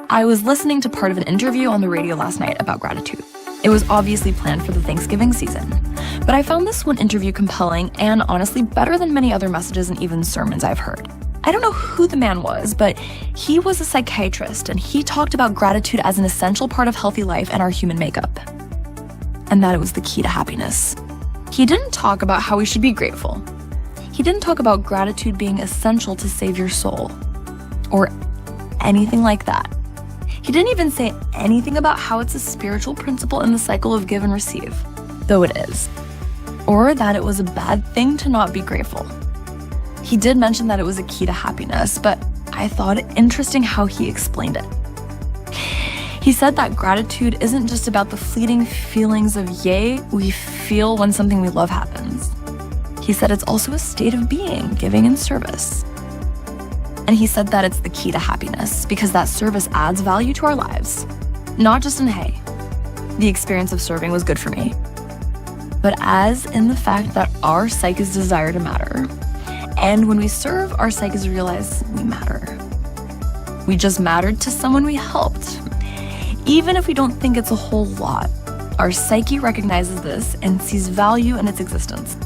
I was listening to part of an interview on the radio last night about gratitude. It was obviously planned for the Thanksgiving season. But I found this one interview compelling and honestly better than many other messages and even sermons I've heard. I don't know who the man was, but he was a psychiatrist and he talked about gratitude as an essential part of healthy life and our human makeup. And that it was the key to happiness. He didn't talk about how we should be grateful. He didn't talk about gratitude being essential to save your soul or anything like that. He didn't even say anything about how it's a spiritual principle in the cycle of give and receive, though it is, or that it was a bad thing to not be grateful. He did mention that it was a key to happiness, but I thought it interesting how he explained it. He said that gratitude isn't just about the fleeting feelings of yay we feel when something we love happens. He said it's also a state of being, giving and service. And he said that it's the key to happiness because that service adds value to our lives. Not just in, hey, the experience of serving was good for me, but as in the fact that our psyches desire to matter. And when we serve, our psyches realize we matter. We just mattered to someone we helped. Even if we don't think it's a whole lot, our psyche recognizes this and sees value in its existence.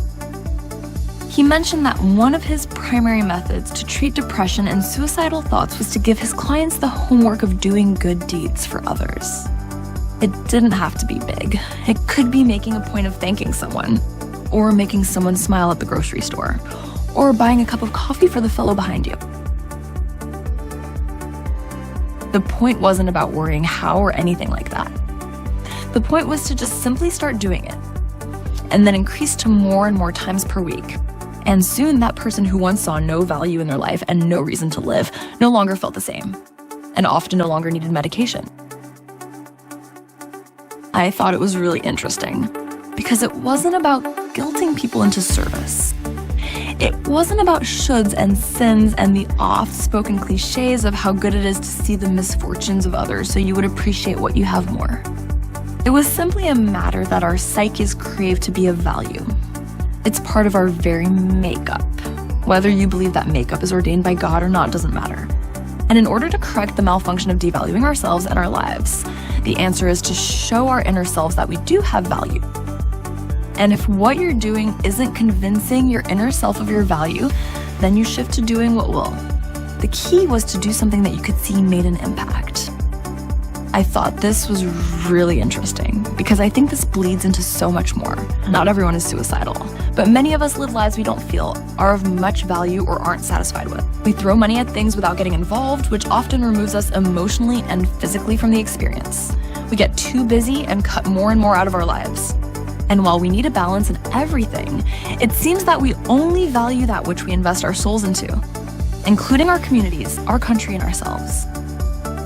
He mentioned that one of his primary methods to treat depression and suicidal thoughts was to give his clients the homework of doing good deeds for others. It didn't have to be big. It could be making a point of thanking someone, or making someone smile at the grocery store, or buying a cup of coffee for the fellow behind you. The point wasn't about worrying how or anything like that. The point was to just simply start doing it, and then increase to more and more times per week. And soon that person who once saw no value in their life and no reason to live no longer felt the same, and often no longer needed medication. I thought it was really interesting because it wasn't about guilting people into service. It wasn't about shoulds and sins and the oft-spoken cliches of how good it is to see the misfortunes of others so you would appreciate what you have more. It was simply a matter that our psyches crave to be of value. It's part of our very makeup. Whether you believe that makeup is ordained by God or not doesn't matter. And in order to correct the malfunction of devaluing ourselves and our lives, the answer is to show our inner selves that we do have value. And if what you're doing isn't convincing your inner self of your value, then you shift to doing what will. The key was to do something that you could see made an impact. I thought this was really interesting because I think this bleeds into so much more. Not everyone is suicidal, but many of us live lives we don't feel are of much value or aren't satisfied with. We throw money at things without getting involved, which often removes us emotionally and physically from the experience. We get too busy and cut more and more out of our lives. And while we need a balance in everything, it seems that we only value that which we invest our souls into, including our communities, our country, and ourselves.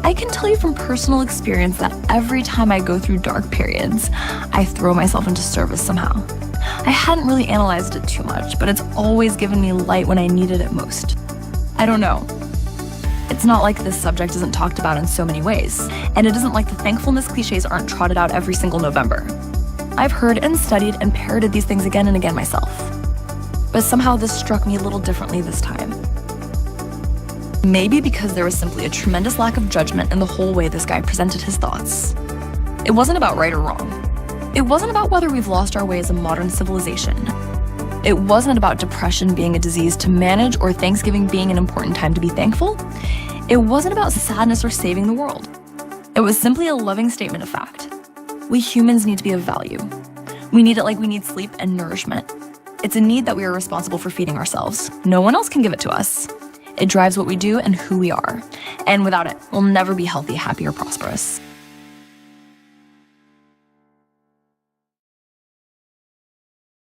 I can tell you from personal experience that every time I go through dark periods, I throw myself into service somehow. I hadn't really analyzed it too much, but it's always given me light when I needed it most. I don't know. It's not like this subject isn't talked about in so many ways, and it isn't like the thankfulness cliches aren't trotted out every single November. I've heard and studied and parroted these things again and again myself. But somehow this struck me a little differently this time. Maybe because there was simply a tremendous lack of judgment in the whole way this guy presented his thoughts. It wasn't about right or wrong. It wasn't about whether we've lost our way as a modern civilization. It wasn't about depression being a disease to manage or Thanksgiving being an important time to be thankful. It wasn't about sadness or saving the world. It was simply a loving statement of fact. We humans need to be of value. We need it like we need sleep and nourishment. It's a need that we are responsible for feeding ourselves. No one else can give it to us. It drives what we do and who we are. And without it, we'll never be healthy, happy, or prosperous.